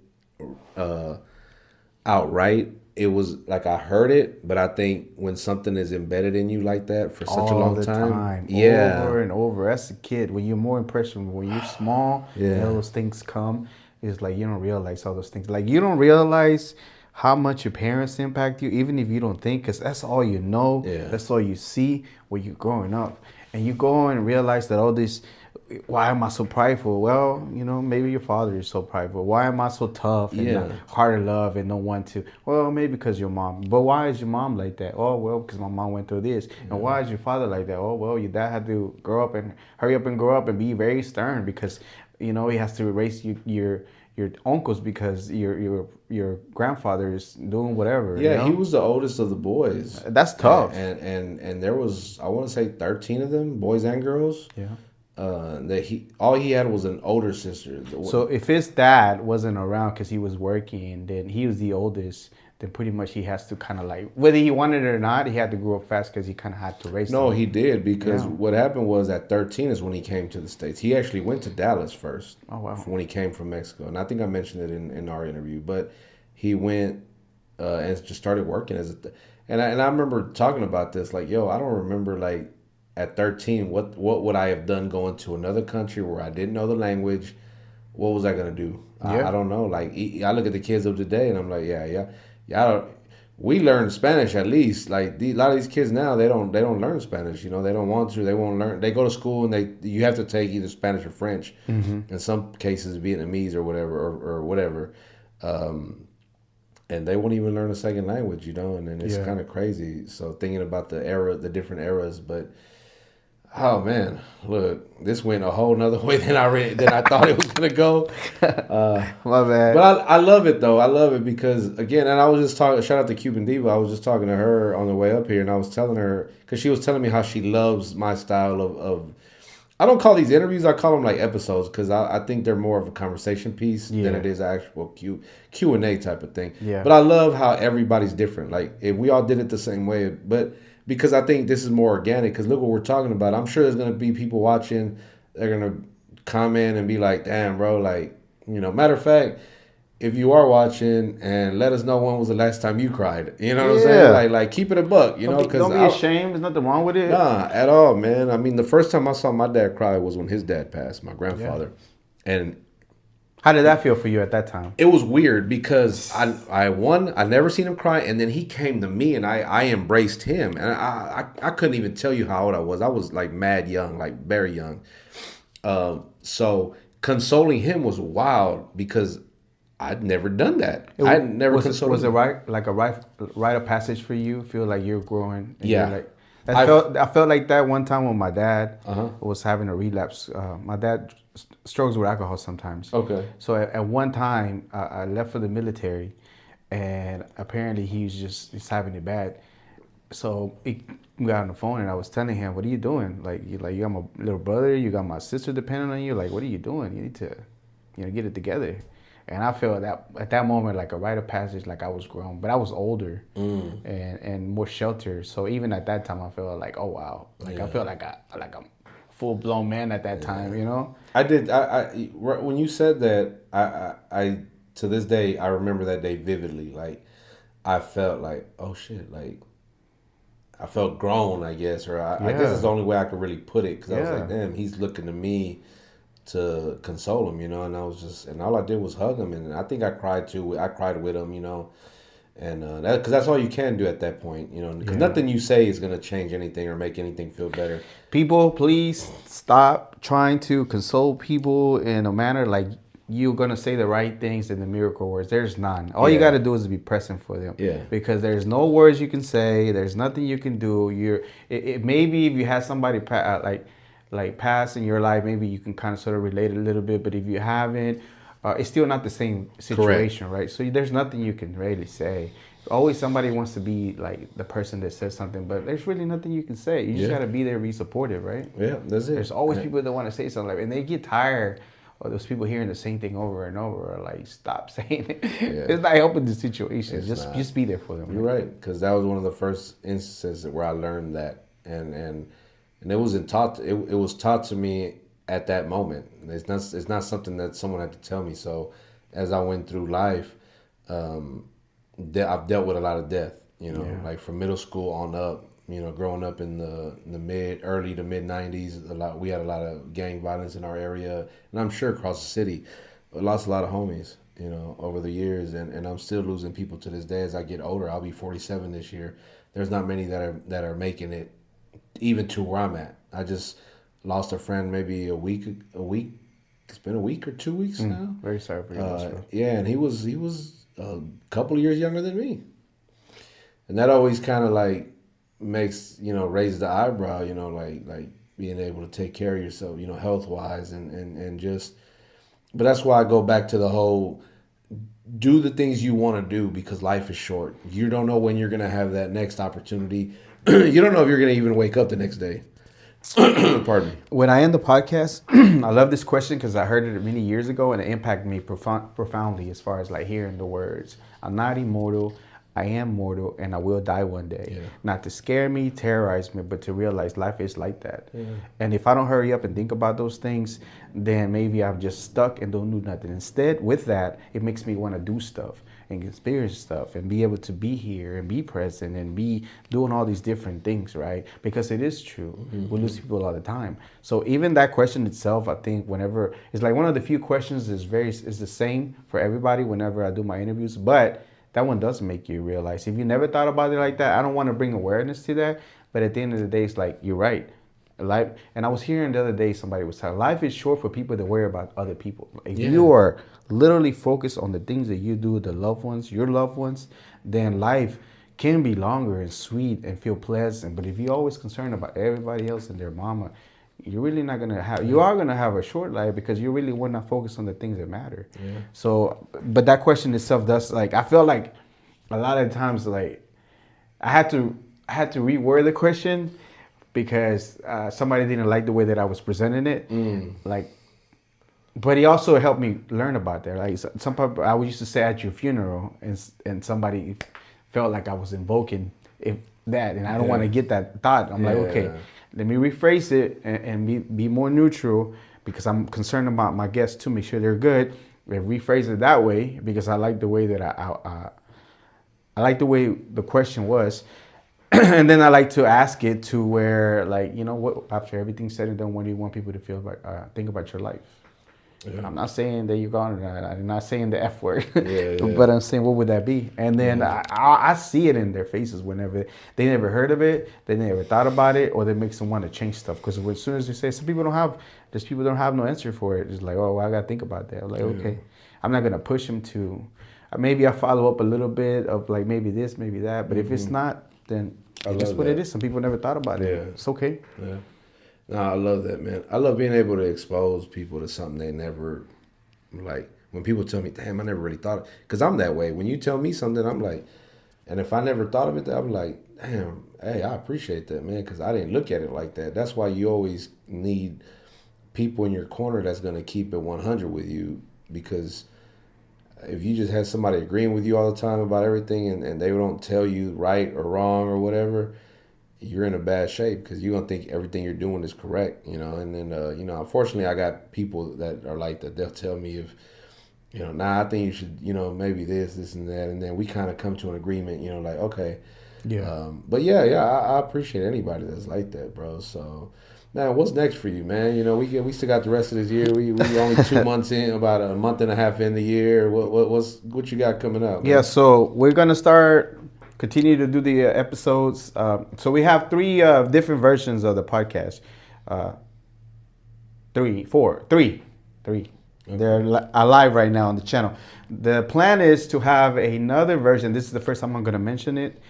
outright it was like I heard it, but I think when something is embedded in you like that for such a All long the time, yeah, over and over. As a kid, when you're more impressionable, when you're small, Yeah. and all those things come. It's like you don't realize all those things. Like you don't realize how much your parents impact you, even if you don't think, because that's all you know. Yeah. That's all you see when you're growing up, and you go and realize that all this. Why am I so prideful? Well, maybe your father is so prideful. Why am I so tough and Yeah. hard to love and don't want to? Well, maybe because your mom. But why is your mom like that? Oh, well, because my mom went through this. And why is your father like that? Oh, well, your dad had to hurry up and grow up and be very stern because, he has to raise your uncles because your grandfather is doing whatever. yeah. He was the oldest of the boys. That's tough. And there was, I want to say 13 of them, boys and girls. Yeah. All he had was an older sister. So if his dad wasn't around because he was working, then he was the oldest. Then pretty much he has to kind of like, whether he wanted it or not, he had to grow up fast because he kind of had to raise. No, them. he did because Yeah. what happened was at 13 is when he came to the States. He actually went to Dallas first. Oh, wow. When he came from Mexico, and I think I mentioned it in our interview. But he went and just started working as and I remember talking about this like, yo, I don't remember like at 13 what would I have done going to another country where I didn't know the language. What was I gonna do? I Yeah. don't know. Like I look at the kids of today, and I'm like, yeah. We learn Spanish at least. Like a lot of these kids now, they don't learn Spanish. You know, they don't want to. They won't learn. They go to school and you have to take either Spanish or French. In some cases, Vietnamese or whatever or whatever. And they won't even learn a second language. You know, and then it's Yeah. kind of crazy. So thinking about the different eras, but. Oh man, look, this went a whole nother way than I thought it was gonna go. My bad. But I love it though. I love it because again, and I was just talking. Shout out to Cuban Diva. I was just talking to her on the way up here, and I was telling her because she was telling me how she loves my style of. I don't call these interviews. I call them like episodes because I think they're more of a conversation piece than it is actual Q&A type of thing. Yeah. But I love how everybody's different. Like if we all did it the same way, but. Because I think this is more organic. Because look what we're talking about. I'm sure there's gonna be people watching. They're gonna comment and be like, "Damn, bro!" Like, you know. Matter of fact, if you are watching, and let us know when was the last time you cried. You know what I'm saying? Like keep it a buck. You know, because don't be ashamed. There's nothing wrong with it. Nah, at all, man. I mean, the first time I saw my dad cry was when his dad passed, my grandfather, and. How did that feel for you at that time? It was weird because I never seen him cry, and then he came to me, and I embraced him, and I couldn't even tell you how old I was. I was like mad young, like very young. So consoling him was wild because I'd never done that. I'd never consoled. Was it like a rite of passage for you? Feel like you're growing. And Yeah. You're like, I felt like that one time when my dad was having a relapse. My dad struggles with alcohol sometimes. Okay. So at one time, I left for the military, and apparently he's having it bad. So we got on the phone, and I was telling him, "What are you doing? Like you got my little brother, you got my sister depending on you. Like, what are you doing? You need to, get it together." And I felt that at that moment, like a rite of passage, like I was grown, but I was older and more sheltered. So even at that time, I felt like, oh wow, like I felt like I'm full blown man at that time, you know. I did. When you said that, I to this day I remember that day vividly. Like I felt like, oh shit, like I felt grown, I guess, or I guess it's the only way I could really put it because I was like, damn, he's looking to me to console him, you know, and I was just, and all I did was hug him, and I think I cried too. I cried with him, you know, and that because that's all you can do at that point, you know, because nothing you say is gonna change anything or make anything feel better. People, please stop trying to console people in a manner like you're gonna say the right things in the miracle words. There's none. All you gotta do is be present for them. Yeah. Because there's no words you can say. There's nothing you can do. Maybe if you had somebody like pass in your life, maybe you can kind of sort of relate a little bit. But if you haven't, it's still not the same situation, right? So there's nothing you can really say. Always somebody wants to be like the person that says something, but there's really nothing you can say. You just gotta be there, be supportive, right? Yeah, that's it. There's always people that want to say something, and they get tired of those people hearing the same thing over and over. Like, stop saying it. It's not helping the situation. Just be there for them. You're right, because that was one of the first instances where I learned that, and it wasn't taught. It was taught to me at that moment. It's not something that someone had to tell me. So as I went through life, I've dealt with a lot of death. You know, like from middle school on up. You know, growing up in the early to mid '90s, we had a lot of gang violence in our area, and I'm sure across the city, I lost a lot of homies. You know, over the years, and I'm still losing people to this day as I get older. I'll be 47 this year. There's not many that are making it even to where I'm at. I just lost a friend maybe a week. It's been a week or 2 weeks now. Very sorry for you. Yeah, and he was a couple of years younger than me, and that always kind of like makes, you know, raise the eyebrow, you know, like being able to take care of yourself, you know, health wise and just. But that's why I go back to the whole do the things you want to do because life is short. You don't know when you're gonna have that next opportunity. You don't know if you're gonna even wake up the next day. Pardon me. When I end the podcast, I love this question because I heard it many years ago and it impacted me profoundly as far as like hearing the words. I'm not immortal. I am mortal and I will die one day. Yeah. Not to scare me, terrorize me, but to realize life is like that. Yeah. And if I don't hurry up and think about those things, then maybe I'm just stuck and don't do nothing. Instead, with that, it makes me want to do stuff. and experience stuff and be able to be here and be present and be doing all these different things, right? Because it is true. We lose people all the time. So even that question itself, I think whenever, it's like one of the few questions is the same for everybody whenever I do my interviews, but that one does make you realize. If you never thought about it like that, I don't want to bring awareness to that, but at the end of the day, it's like, you're right. Life, and I was hearing the other day, somebody was telling, life is short for people that worry about other people. If you are literally focused on the things that you do, the loved ones, your loved ones, then life can be longer and sweet and feel pleasant. But if you're always concerned about everybody else and their mama, you're really not gonna have. You are gonna have a short life because you really were not focused on the things that matter. Yeah. So, but that question itself does, like, I feel like a lot of times, like, I had to reword the question because somebody didn't like the way that I was presenting it. Like, but he also helped me learn about that. Like, some people I used to say at your funeral, and somebody felt like I was invoking that, and I don't want to get that thought. I'm like, okay, let me rephrase it and be more neutral because I'm concerned about my guests to make sure they're good. And rephrase it that way because I like the way that I like the way the question was. And then I like to ask it to where, like, you know, what, after everything's said and done, what do you want people to feel about, think about your life? Yeah. I'm not saying that you're gone. I'm not saying the F word, but I'm saying, what would that be? And then I see it in their faces whenever they never heard of it, they never thought about it, or that makes them want to change stuff. Because as soon as you say, there's people don't have no answer for it. It's like, oh, well, I got to think about that. I'm like, okay, I'm not going to push them to, maybe I'll follow up a little bit of like, maybe this, maybe that. But if it's not, then that's what it is. Some people never thought about it. It's okay. Yeah. No, I love that, man. I love being able to expose people to something they never, like, when people tell me, damn, I never really thought of it. Because I'm that way. When you tell me something, I'm like, and if I never thought of it, I'm like, damn, hey, I appreciate that, man, because I didn't look at it like that. That's why you always need people in your corner that's going to keep it 100 with you, because if you just had somebody agreeing with you all the time about everything and they don't tell you right or wrong or whatever, you're in a bad shape because you're going to think everything you're doing is correct, you know. And then, you know, unfortunately, I got people that are like that. They'll tell me if, you know, nah, I think you should, you know, maybe this and that. And then we kind of come to an agreement, you know, like, okay. Yeah. But I appreciate anybody that's like that, bro. So, man, what's next for you, man? You know, we still got the rest of this year. We only 2 months in, about a month and a half in the year. What you got coming up, man? Yeah, so we're going to continue to do the episodes. So we have three different versions of the podcast. Three. Okay. They're live right now on the channel. The plan is to have another version. This is the first time I'm going to mention it.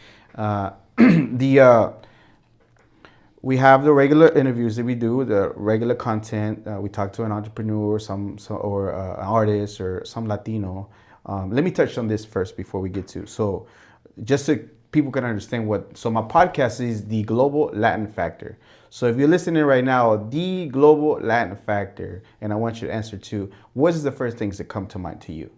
We have the regular interviews that we do, the regular content. We talk to an entrepreneur, or an artist, or some Latino. Let me touch on this first before we get to. So, just so people can understand so my podcast is the Global Latin Factor. So if you're listening right now, the Global Latin Factor, and I want you to answer to, what is the first things that come to mind to you?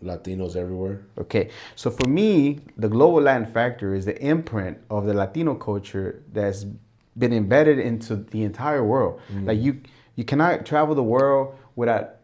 Latinos everywhere. Okay, so for me, the Global Latin Factor is the imprint of the Latino culture that's been embedded into the entire world. Like you cannot travel the world without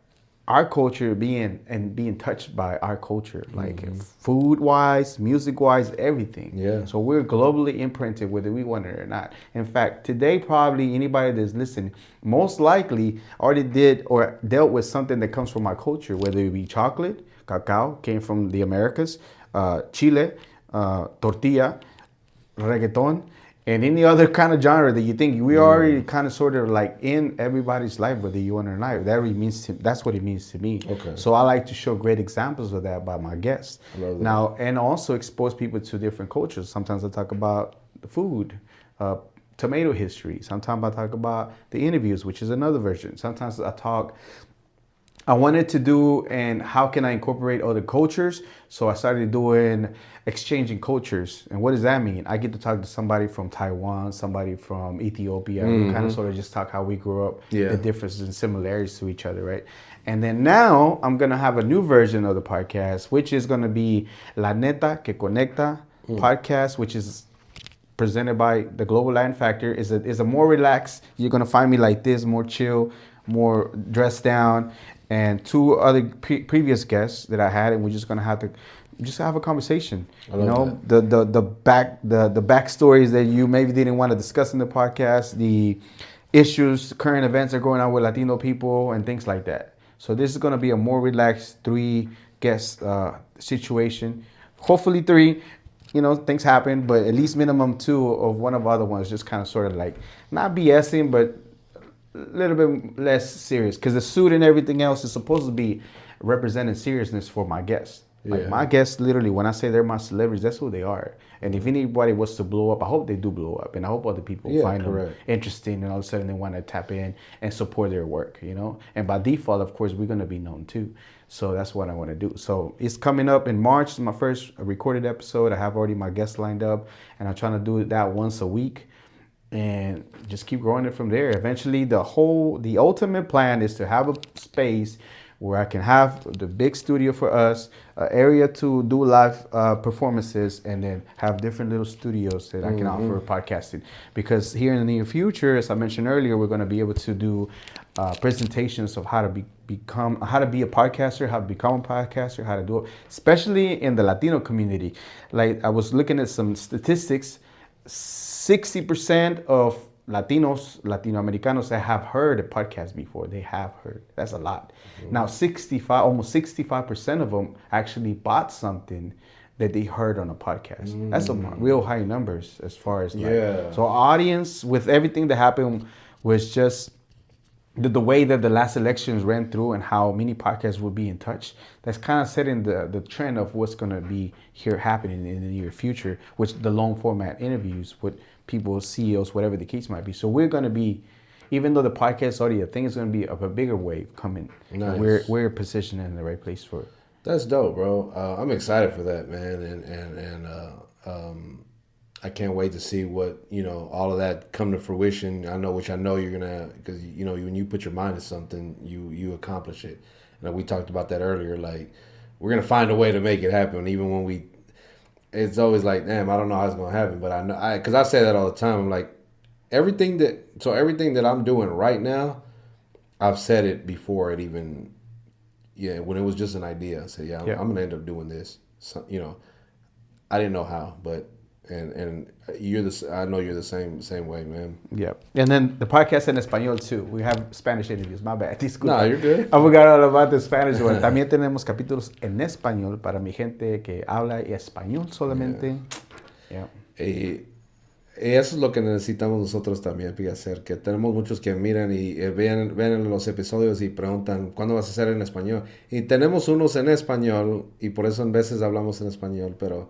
our culture being touched by our culture, like food wise, music wise, everything. Yeah. So we're globally imprinted whether we want it or not. In fact, today probably anybody that's listening most likely already did or dealt with something that comes from our culture, whether it be chocolate, cacao, came from the Americas, chile, tortilla, reggaeton, and any other kind of genre that you think we already kind of sort of like in everybody's life, whether you want it or not. That's what it means to me. Okay. So I like to show great examples of that by my guests. I love that. Now, and also expose people to different cultures. Sometimes I talk about the food, tomato history. Sometimes I talk about the interviews, which is another version. Sometimes I wanted to do, and how can I incorporate other cultures? So I started doing exchanging cultures. And what does that mean? I get to talk to somebody from Taiwan, somebody from Ethiopia. We kind of sort of just talk how we grew up, the differences and similarities to each other, right? And then now I'm going to have a new version of the podcast, which is going to be La Neta Que Conecta podcast, which is presented by the Global Latin Factor. Is a more relaxed. You're going to find me like this, more chill, more dressed down. and two other previous guests that I had, and we're just gonna have to just have a conversation. I love The backstories that you maybe didn't want to discuss in the podcast, the issues, current events that are going on with Latino people, and things like that. So this is gonna be a more relaxed 3 guest situation. Hopefully 3. Things happen, but at least minimum 2 of one of the other ones just kind of sort of like not BSing, but a little bit less serious. Because the suit and everything else is supposed to be representing seriousness for my guests. Like my guests, literally, when I say they're my celebrities, that's who they are. And if anybody was to blow up, I hope they do blow up, and I hope other people find them interesting, and all of a sudden they want to tap in and support their work. And by default, of course, we're gonna be known too. So that's what I want to do. So it's coming up in March. It's my first recorded episode. I have already my guests lined up, and I'm trying to do that once a week, and just keep growing it from there. Eventually, the ultimate plan is to have a space where I can have the big studio for us, an area to do live performances, and then have different little studios that I can offer podcasting. Because here in the near future, as I mentioned earlier, we're going to be able to do presentations of how to be a podcaster, how to become a podcaster, how to do it, especially in the Latino community. Like I was looking at some statistics, 60% of Latino-Americanos that have heard a podcast before. They have heard. That's a lot. Now, almost 65% of them actually bought something that they heard on a podcast. That's some real high numbers as far as So audience, with everything that happened, was just the way that the last elections ran through and how many podcasts will be in touch. That's kind of setting the trend of what's going to be here happening in the near future, which the long format interviews with people, CEOs, whatever the case might be. So we're going to be, even though the podcast is already a thing, it's going to be of a bigger wave coming. Nice. We're positioned in the right place for it. That's dope, bro. I'm excited for that, man, and I can't wait to see what all of that come to fruition. I know you're gonna, because when you put your mind to something, you accomplish it. And we talked about that earlier. Like we're gonna find a way to make it happen, even when it's always like, damn, I don't know how it's gonna happen, but because I say that all the time. I'm like, everything that I'm doing right now, I've said it before it even, when it was just an idea. I said, I'm gonna end up doing this. So, I didn't know how, but and I know you're the same way, man. Yeah, and then the podcast en español too. We have Spanish interviews. My bad. Disculpa. No, you're good. I forgot all about the Spanish one. También tenemos capítulos en español para mi gente que habla español solamente. Yeah. Y eso es lo que necesitamos nosotros también, hacer, que tenemos muchos que miran y ven los episodios y preguntan, ¿cuándo vas a hacer en español? Y tenemos unos en español y por eso en veces hablamos en español, pero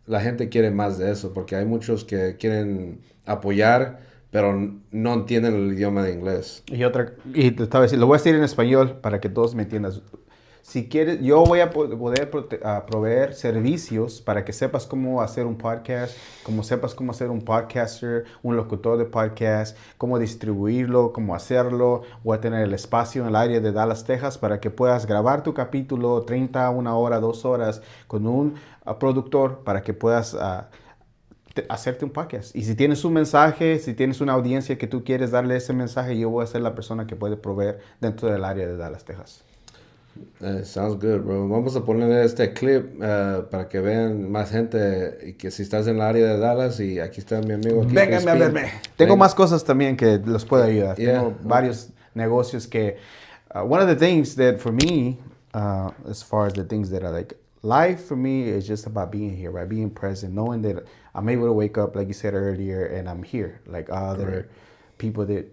la gente quiere más de eso, porque hay muchos que quieren apoyar, pero no entienden el idioma de inglés. Y te estaba diciendo, lo voy a decir en español para que todos me entiendan. Si quieres, yo voy a poder proveer servicios para que sepas cómo hacer un podcast, como sepas cómo hacer un podcaster, un locutor de podcast, cómo distribuirlo, cómo hacerlo. Voy a tener el espacio en el área de Dallas, Texas, para que puedas grabar tu capítulo 30, 1 hora, 2 horas con un productor para que puedas hacerte un podcast. Y si tienes un mensaje, si tienes una audiencia que tú quieres darle ese mensaje, yo voy a ser la persona que puede proveer dentro del área de Dallas, Texas. Sounds good, bro. Vamos a poner este clip para que vean más gente y que si estás en el área de Dallas, y aquí está mi amigo aquí, Vénganme a verme. Tengo más cosas también que los puedo ayudar. Tengo varios negocios que one of the things that for me as far as the things that are like life for me is just about being here, right? Being present, knowing that I'm able to wake up like you said earlier and I'm here, like other people that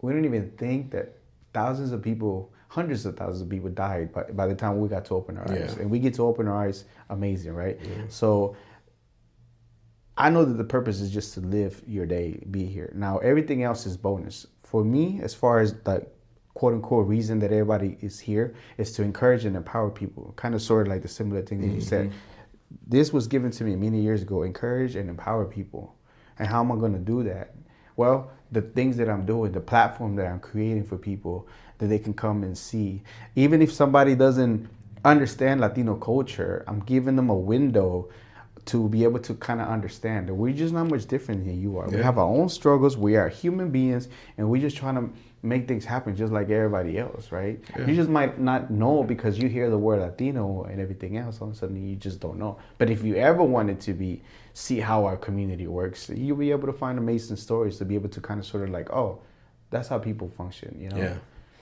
we don't even think that thousands of people, hundreds of thousands of people died by the time we got to open our eyes. And we get to open our eyes, amazing, right? Yeah. So I know that the purpose is just to live your day, be here. Now, everything else is bonus. For me, as far as the quote-unquote reason that everybody is here, is to encourage and empower people. Kind of sort of like the similar thing that you said. This was given to me many years ago, encourage and empower people. And how am I going to do that? Well, the things that I'm doing, the platform that I'm creating for people, that they can come and see. Even if somebody doesn't understand Latino culture, I'm giving them a window to be able to kind of understand that we're just not much different than you are. Yeah. We have our own struggles. We are human beings, and we're just trying to make things happen just like everybody else, right? Yeah. You just might not know because you hear the word Latino and everything else. All of a sudden, you just don't know. But if you ever wanted to see how our community works, you'll be able to find amazing stories to be able to kind of sort of like, oh, that's how people function, you know? Yeah.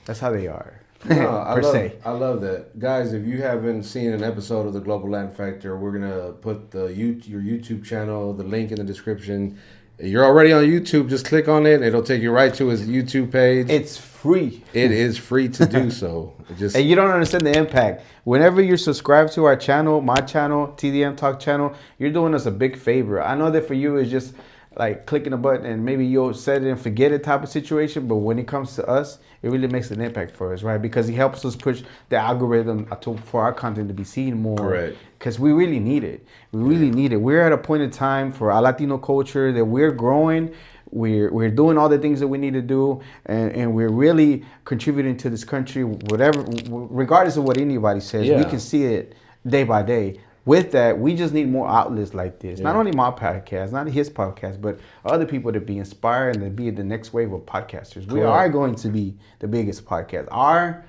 That's how they are. No, I love that. Guys, if you haven't seen an episode of the Global Latin Factor, we're going to put your YouTube channel, the link in the description. You're already on YouTube. Just click on it. It'll take you right to his YouTube page. It's free. It is free to do so. And you don't understand the impact. Whenever you're subscribed to our channel, my channel, TDM Talk channel, you're doing us a big favor. I know that for you it's just like clicking a button and maybe you'll set it and forget it type of situation. But when it comes to us, it really makes an impact for us, right? Because he helps us push the algorithm for our content to be seen more. Correct. Because we really need it. We really need it. We're at a point in time for our Latino culture that we're growing. We're doing all the things that we need to do, and we're really contributing to this country. Whatever, regardless of what anybody says, we can see it day by day. With that, we just need more outlets like this. Yeah. Not only my podcast, not his podcast, but other people to be inspired and to be the next wave of podcasters. Cool. We are going to be the biggest podcast. Our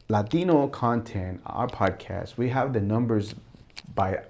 Latino content, our podcast, we have the numbers by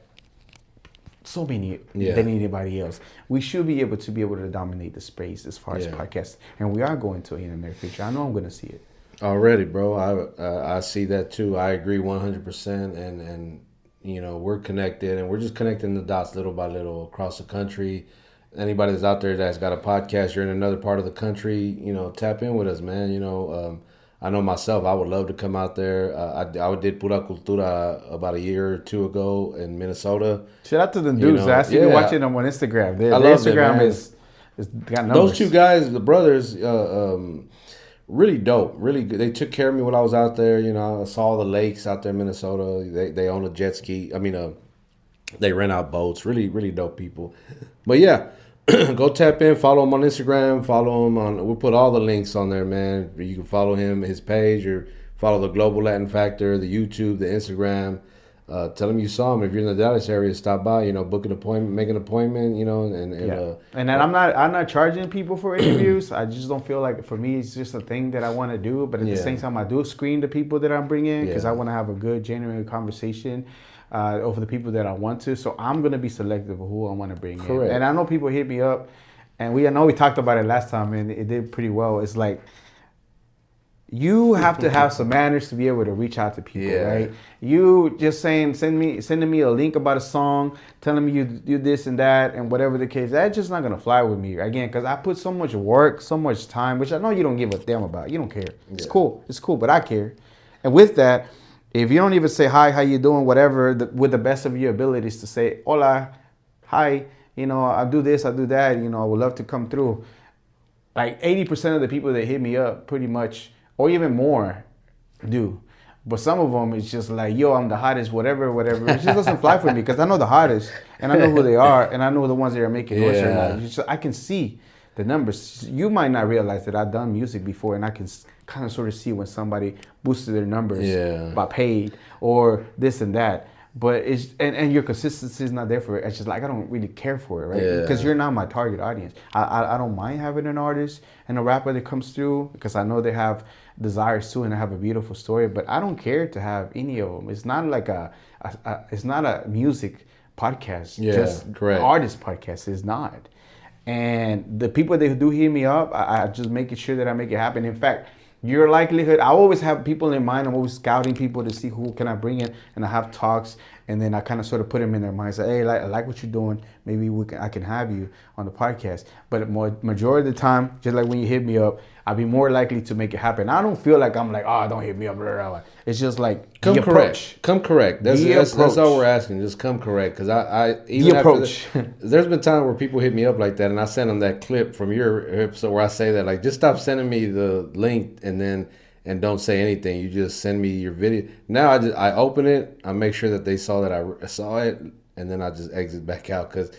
so many than anybody else. We should be able to dominate the space as far as podcasts, and we are going to in the near future. I know I'm going to see it already, bro. I see that too. I agree 100%, and you know, we're connected, and we're just connecting the dots little by little across the country. Anybody that's out there that's got a podcast, you're in another part of the country, you know, tap in with us, man. You know, I know myself, I would love to come out there. I did Pura Cultura about a year or two ago in Minnesota. Shout out to the dudes. You know, I see you watching them on Instagram. Their Instagram is got numbers. Those two guys, the brothers, really dope, really good. They took care of me when I was out there. You know, I saw the lakes out there in Minnesota. They own a jet ski. I mean, they rent out boats. Really, really dope people. But yeah, go tap in, follow him on Instagram, follow him on. We'll put all the links on there, man. You can follow him, his page, or follow the Global Latin Factor, the YouTube, the Instagram. Tell him you saw him. If you're in the Dallas area, stop by. You know, book an appointment, make an appointment. You know, and then I'm not charging people for interviews. I just don't feel like for me it's just a thing that I want to do. But at the same time, I do screen the people that I'm bringing because I want to have a good, genuine conversation over the people that I want to. So I'm gonna be selective of who I want to bring in. And I know people hit me up, and I know we talked about it last time, and it did pretty well. It's like, you have to have some manners to be able to reach out to people, right? You just sending me a link about a song, telling me you do this and that and whatever the case, that's just not gonna fly with me again, because I put so much work, so much time, which I know you don't give a damn about. You don't care. It's cool, but I care. And with that, if you don't even say hi, how you doing, whatever, with the best of your abilities to say hola, hi, you know, I do this, I do that, you know, I would love to come through. Like 80% of the people that hit me up pretty much, or even more, do. But some of them, it's just like, yo, I'm the hottest, whatever. It just doesn't fly for me because I know the hottest, and I know who they are, and I know the ones that are making noise right now. I can see the numbers. You might not realize that I've done music before, and I can kind of sort of see when somebody boosted their numbers by paid or this and that. But it's and your consistency is not there for it. It's just like I don't really care for it, right? Because you're not my target audience. I don't mind having an artist and a rapper that comes through because I know they have desires too and they have a beautiful story. But I don't care to have any of them. It's not like it's not a music podcast. Just correct. Artist podcast is not. And the people that do hit me up, I just making sure that I make it happen. In fact, your likelihood, I always have people in mind. I'm always scouting people to see who can I bring in, and I have talks, and then I kind of sort of put them in their mind. Say, hey, I like what you're doing. Maybe I can have you on the podcast. But majority of the time, just like when you hit me up, I'll be more likely to make it happen. I don't feel like I'm like, oh, don't hit me up. Blah, blah, blah. It's just like come correct. Come correct. That's all we're asking. Just come correct. Because I even approach. There's been times where people hit me up like that, and I send them that clip from your episode where I say that, like, just stop sending me the link and don't say anything. You just send me your video. Now I open it. I make sure that they saw that I saw it, and then I just exit back out because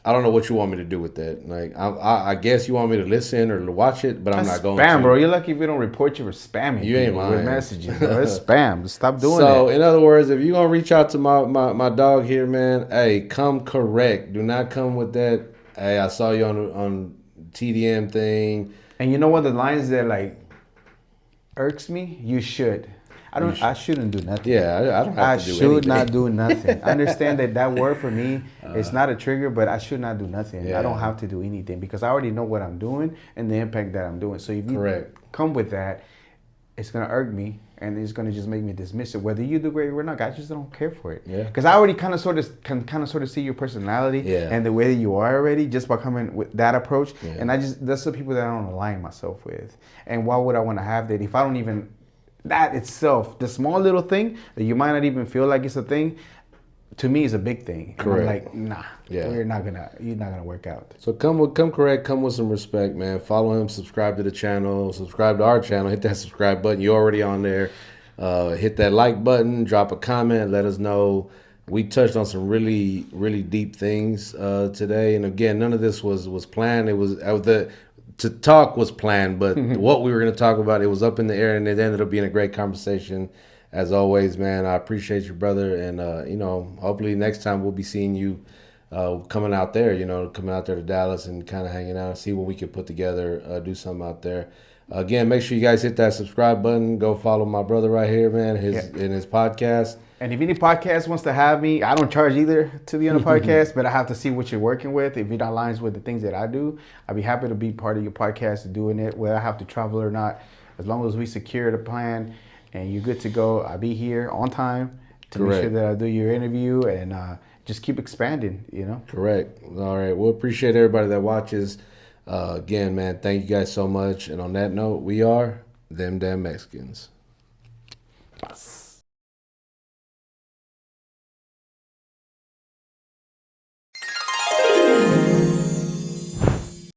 I don't know what you want me to do with that. Like, I guess you want me to listen or to watch it, but I'm not going to. Spam, bro. You're lucky if we don't report you for spamming. You ain't lying. With messages, bro. It's spam. Stop doing that. So, in other words, if you're going to reach out to my dog here, man, hey, come correct. Do not come with that, hey, I saw you on TDM thing. And you know what? The lines that like irks me, you should. I shouldn't do nothing. Yeah, I don't have I to do should anything. not do nothing. I understand that word for me, it's not a trigger, but I should not do nothing. I don't Yeah. have to do anything because I already know what I'm doing and the impact that I'm doing. So if you Correct. come with that, it's gonna irk me and it's gonna just make me dismiss it. Whether you do great or not, I just don't care for it. Yeah. Because I already can sort of see your personality Yeah. and the way that you are already just by coming with that approach. Yeah. And that's the people that I don't align myself with. And why would I want to have that if I don't even that itself, the small little thing that you might not even feel like it's a thing, to me is a big thing. And Correct. I'm like, nah, Yeah. you're not gonna work out. So come with some respect, man. Follow him, subscribe to the channel, subscribe to our channel, hit that subscribe button. You're already on there. Hit that like button, drop a comment, let us know. We touched on some really, really deep things today. And again, none of this was planned. It was to talk was planned, but what we were going to talk about, it was up in the air, and it ended up being a great conversation. As always, man, I appreciate you, brother, and hopefully next time we'll be seeing you coming out there. Coming out there to Dallas and kind of hanging out and see what we can put together, do something out there. Again, make sure you guys hit that subscribe button. Go follow my brother right here, man. In his podcast. And if any podcast wants to have me, I don't charge either to be on a podcast, but I have to see what you're working with. If it aligns with the things that I do, I'd be happy to be part of your podcast and doing it, whether I have to travel or not. As long as we secure the plan and you're good to go, I'll be here on time to make sure that I do your interview and just keep expanding, Correct. All right. Well, appreciate everybody that watches. Again, man, thank you guys so much. And on that note, we are ThemDamnMexicans. Yes.